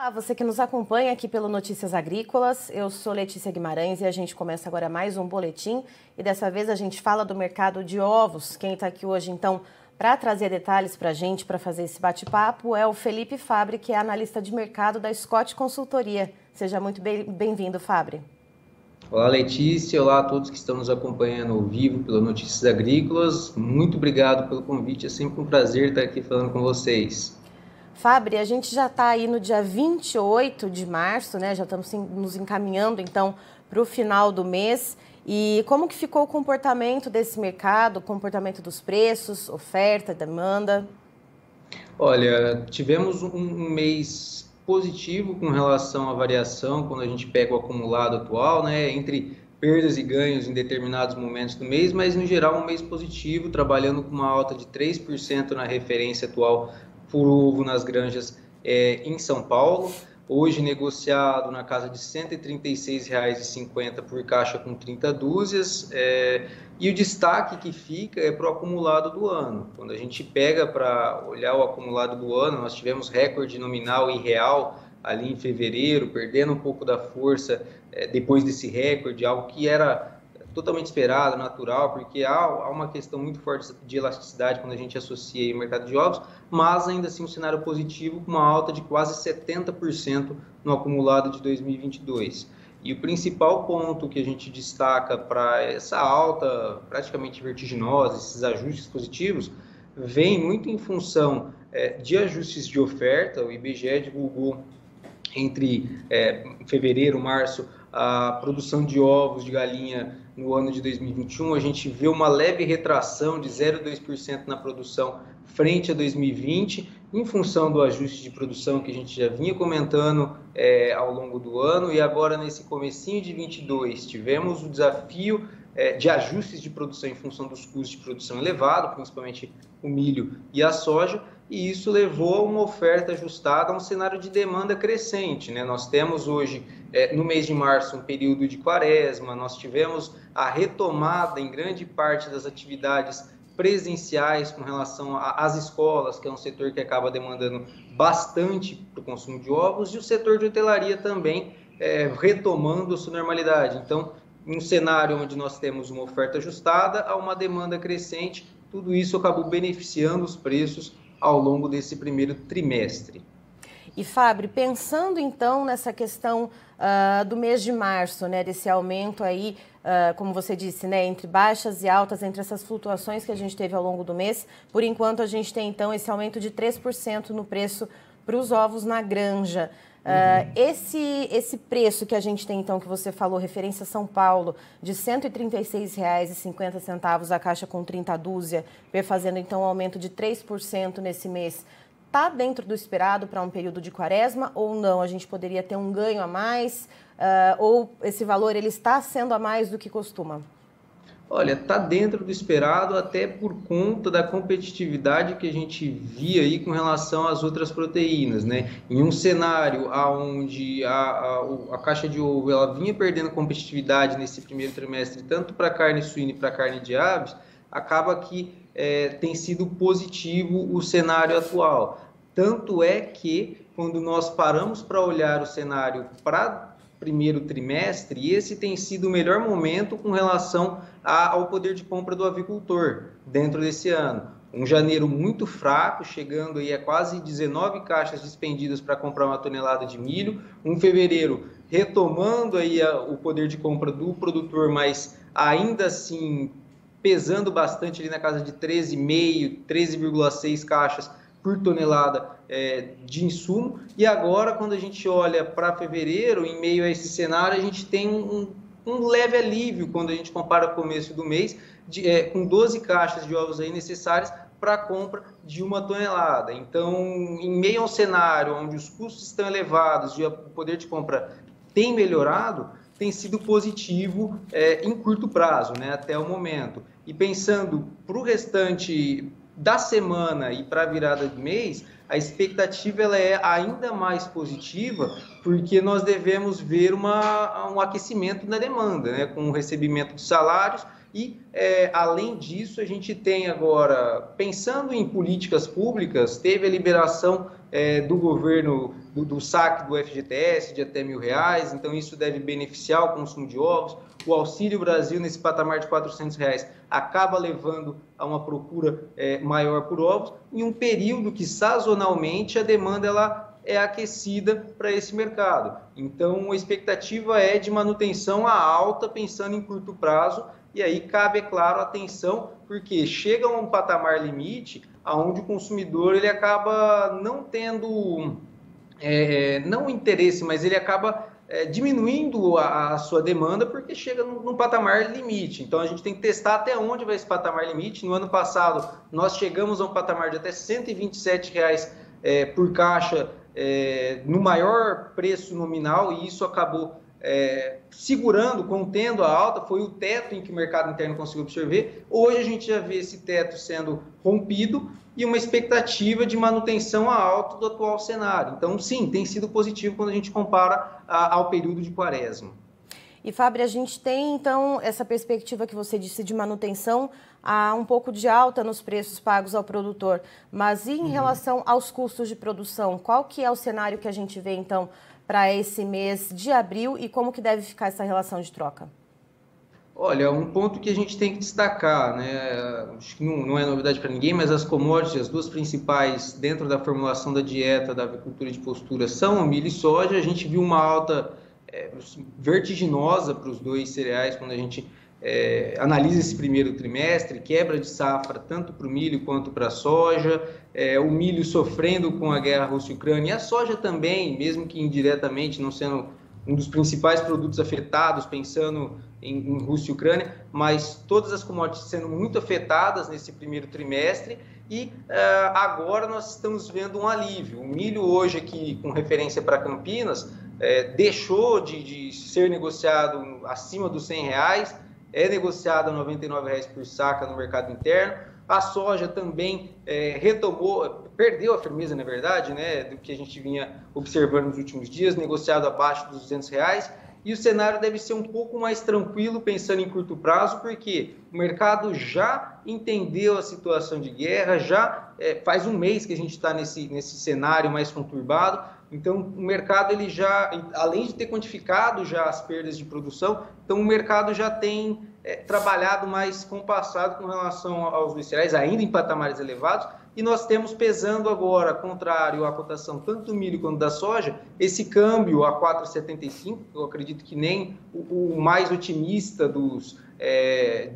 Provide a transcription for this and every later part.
Olá, você que nos acompanha aqui pelo Notícias Agrícolas, eu sou Letícia Guimarães e a gente começa agora mais um boletim e dessa vez a gente fala do mercado de ovos. Quem está aqui hoje então para trazer detalhes para a gente, para fazer esse bate-papo, é o Felipe Fabbri, que é analista de mercado da Scott Consultoria. Seja muito bem-vindo, Fabbri. Olá, Letícia. Olá a todos que estão nos acompanhando ao vivo pelo Notícias Agrícolas. Muito obrigado pelo convite. É sempre um prazer estar aqui falando com vocês. Fabbri, a gente já está aí no dia 28 de março, né? Já estamos nos encaminhando, então, para o final do mês. E como que ficou o comportamento desse mercado, o comportamento dos preços, oferta, demanda? Olha, tivemos um mês positivo com relação à variação, quando a gente pega o acumulado atual, né? Entre perdas e ganhos em determinados momentos do mês, mas no geral um mês positivo, trabalhando com uma alta de 3% na referência atual por ovo nas granjas em São Paulo, hoje negociado na casa de R$ 136,50 por caixa com 30 dúzias, e o destaque que fica é para o acumulado do ano. Quando a gente pega para olhar o acumulado do ano, nós tivemos recorde nominal e real ali em fevereiro, perdendo um pouco da força depois desse recorde, algo que era totalmente esperado, natural, porque há uma questão muito forte de elasticidade quando a gente associa o mercado de ovos, mas ainda assim um cenário positivo com uma alta de quase 70% no acumulado de 2022. E o principal ponto que a gente destaca para essa alta praticamente vertiginosa, esses ajustes positivos, vem muito em função de ajustes de oferta. O IBGE divulgou entre fevereiro e março a produção de ovos de galinha no ano de 2021, a gente vê uma leve retração de 0,2% na produção frente a 2020, em função do ajuste de produção que a gente já vinha comentando ao longo do ano, e agora nesse comecinho de 22 tivemos o desafio de ajustes de produção em função dos custos de produção elevado, principalmente o milho e a soja, e isso levou a uma oferta ajustada a um cenário de demanda crescente, né? Nós temos hoje, no mês de março, um período de quaresma, nós tivemos a retomada em grande parte das atividades presenciais com relação às escolas, que é um setor que acaba demandando bastante para o consumo de ovos, e o setor de hotelaria também retomando a sua normalidade. Então, um cenário onde nós temos uma oferta ajustada a uma demanda crescente, tudo isso acabou beneficiando os preços ao longo desse primeiro trimestre. E Fabbri, pensando então nessa questão do mês de março, né, desse aumento aí, como você disse, né, entre baixas e altas, entre essas flutuações que a gente teve ao longo do mês, por enquanto a gente tem então esse aumento de 3% no preço para os ovos na granja. Esse preço que a gente tem, então, que você falou, referência São Paulo, de R$ 136,50 a caixa com 30 dúzia, fazendo então um aumento de 3% nesse mês, está dentro do esperado para um período de quaresma ou não? A gente poderia ter um ganho a mais ou esse valor ele está sendo a mais do que costuma? Olha, está dentro do esperado até por conta da competitividade que a gente via aí com relação às outras proteínas, né? Em um cenário onde a caixa de ovo ela vinha perdendo competitividade nesse primeiro trimestre, tanto para carne suína e para carne de aves, acaba que tem sido positivo o cenário atual. Tanto é que, quando nós paramos para olhar o cenário para primeiro trimestre, esse tem sido o melhor momento com relação ao poder de compra do avicultor dentro desse ano. Um janeiro muito fraco, chegando aí a quase 19 caixas dispendidas para comprar uma tonelada de milho. Um fevereiro retomando aí o poder de compra do produtor, mas ainda assim pesando bastante ali na casa de 13,5, 13,6 caixas por tonelada de insumo. E agora, quando a gente olha para fevereiro, em meio a esse cenário, a gente tem um leve alívio quando a gente compara o começo do mês, com 12 caixas de ovos aí necessárias para a compra de uma tonelada. Então, em meio a um cenário onde os custos estão elevados e o poder de compra tem melhorado, tem sido positivo em curto prazo, né, até o momento. E pensando para o restante da semana e para a virada do mês, a expectativa ela é ainda mais positiva, porque nós devemos ver um aquecimento na demanda, né, com o recebimento de salários. E, além disso, a gente tem agora, pensando em políticas públicas, teve a liberação do governo do saque do FGTS de até R$1.000, então isso deve beneficiar o consumo de ovos. O Auxílio Brasil, nesse patamar de R$400, acaba levando a uma procura maior por ovos, em um período que, sazonalmente, a demanda é aquecida para esse mercado. Então, a expectativa é de manutenção à alta, pensando em curto prazo, e aí cabe, é claro, atenção, porque chega a um patamar limite, onde o consumidor ele acaba não tendo, não interesse, mas ele acaba diminuindo a sua demanda, porque chega num patamar limite. Então, a gente tem que testar até onde vai esse patamar limite. No ano passado, nós chegamos a um patamar de até R$127 por caixa, no maior preço nominal, e isso acabou segurando, contendo a alta, foi o teto em que o mercado interno conseguiu absorver. Hoje a gente já vê esse teto sendo rompido e uma expectativa de manutenção à alta do atual cenário. Então, sim, tem sido positivo quando a gente compara ao período de quaresma. E, Fábio, a gente tem, então, essa perspectiva que você disse de manutenção, há um pouco de alta nos preços pagos ao produtor. Mas e em relação aos custos de produção, qual que é o cenário que a gente vê, então, para esse mês de abril e como que deve ficar essa relação de troca? Olha, um ponto que a gente tem que destacar, né? Acho que não é novidade para ninguém, mas as commodities, as duas principais dentro da formulação da dieta da avicultura de postura são o milho e soja. A gente viu uma alta vertiginosa para os dois cereais quando a gente analisa esse primeiro trimestre, quebra de safra tanto para o milho quanto para a soja, o milho sofrendo com a guerra Rússia-Ucrânia, e a soja também, mesmo que indiretamente, não sendo um dos principais produtos afetados, pensando em Rússia e Ucrânia, mas todas as commodities sendo muito afetadas nesse primeiro trimestre, e agora nós estamos vendo um alívio. O milho hoje aqui, com referência para Campinas, deixou de ser negociado acima dos R$100, é negociado a R$99 por saca no mercado interno. A soja também perdeu a firmeza, na verdade, né, do que a gente vinha observando nos últimos dias, negociado abaixo dos R$200. E o cenário deve ser um pouco mais tranquilo, pensando em curto prazo, porque o mercado já entendeu a situação de guerra, já faz um mês que a gente está nesse cenário mais conturbado. Então, o mercado, ele já, além de ter quantificado já as perdas de produção, então o mercado já tem trabalhado mais compassado com relação aos dois cereais, ainda em patamares elevados, e nós temos pesando agora, contrário à cotação tanto do milho quanto da soja, esse câmbio a 4,75, eu acredito que nem o mais otimista dos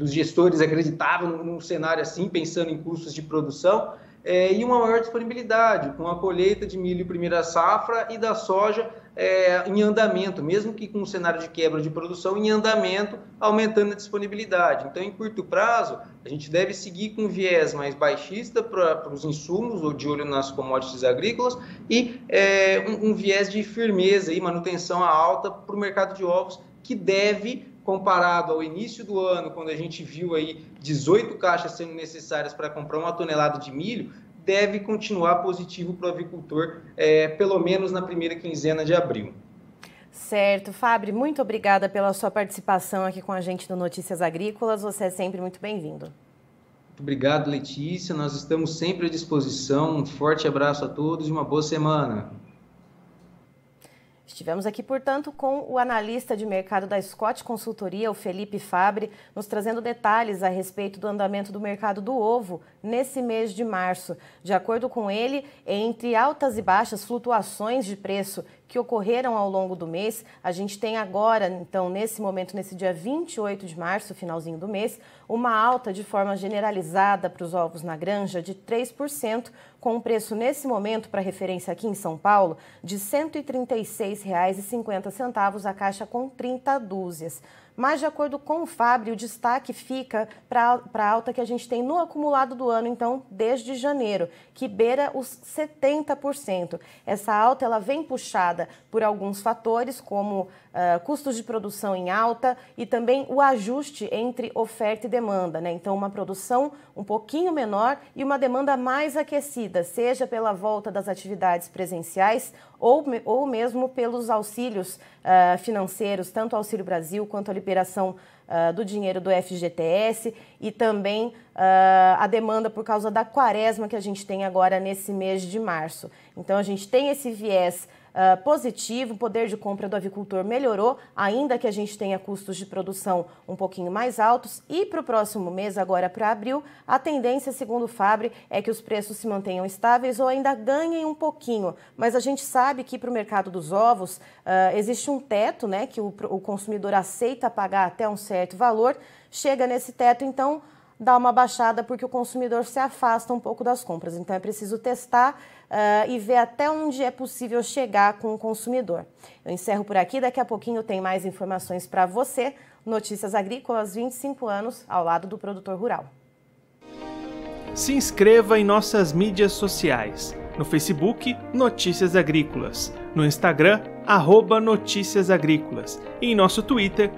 gestores acreditava num cenário assim, pensando em custos de produção, e uma maior disponibilidade, com a colheita de milho primeira safra e da soja em andamento, mesmo que com um cenário de quebra de produção em andamento, aumentando a disponibilidade. Então, em curto prazo, a gente deve seguir com um viés mais baixista para os insumos, ou de olho nas commodities agrícolas, e um viés de firmeza e manutenção à alta para o mercado de ovos, que deve, comparado ao início do ano, quando a gente viu aí 18 caixas sendo necessárias para comprar 1 tonelada de milho, deve continuar positivo para o avicultor, pelo menos na primeira quinzena de abril. Certo. Fábio, muito obrigada pela sua participação aqui com a gente no Notícias Agrícolas. Você é sempre muito bem-vindo. Muito obrigado, Letícia. Nós estamos sempre à disposição. Um forte abraço a todos e uma boa semana. Estivemos aqui, portanto, com o analista de mercado da Scott Consultoria, o Felipe Fabbri, nos trazendo detalhes a respeito do andamento do mercado do ovo nesse mês de março. De acordo com ele, entre altas e baixas flutuações de preço que ocorreram ao longo do mês, a gente tem agora, então, nesse momento, nesse dia 28 de março, finalzinho do mês, uma alta de forma generalizada para os ovos na granja de 3%, com um preço nesse momento, para referência aqui em São Paulo, de R$ 136,50 a caixa com 30 dúzias. Mas, de acordo com o Fabbri, o destaque fica para a alta que a gente tem no acumulado do ano, então, desde janeiro, que beira os 70%. Essa alta ela vem puxada por alguns fatores, como custos de produção em alta e também o ajuste entre oferta e demanda, né? Então, uma produção um pouquinho menor e uma demanda mais aquecida, seja pela volta das atividades presenciais ou mesmo pelos auxílios financeiros, tanto o Auxílio Brasil quanto a liberação do dinheiro do FGTS e também a demanda por causa da quaresma que a gente tem agora nesse mês de março. Então, a gente tem esse viés positivo, o poder de compra do avicultor melhorou, ainda que a gente tenha custos de produção um pouquinho mais altos. E para o próximo mês, agora para abril, a tendência, segundo o Fabre, é que os preços se mantenham estáveis ou ainda ganhem um pouquinho. Mas a gente sabe que para o mercado dos ovos existe um teto, né, que o consumidor aceita pagar até um certo valor. Chega nesse teto, então dá uma baixada porque o consumidor se afasta um pouco das compras. Então é preciso testar e ver até onde é possível chegar com o consumidor. Eu encerro por aqui, daqui a pouquinho tem mais informações para você. Notícias Agrícolas, 25 anos ao lado do produtor rural. Se inscreva em nossas mídias sociais. No Facebook, Notícias Agrícolas. No Instagram, @Notícias Agrícolas. E em nosso Twitter,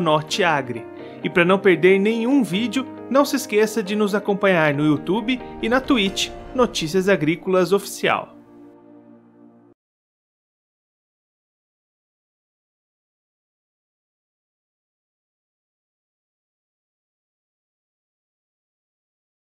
@Norteagri. E para não perder nenhum vídeo, não se esqueça de nos acompanhar no YouTube e na Twitch, Notícias Agrícolas Oficial.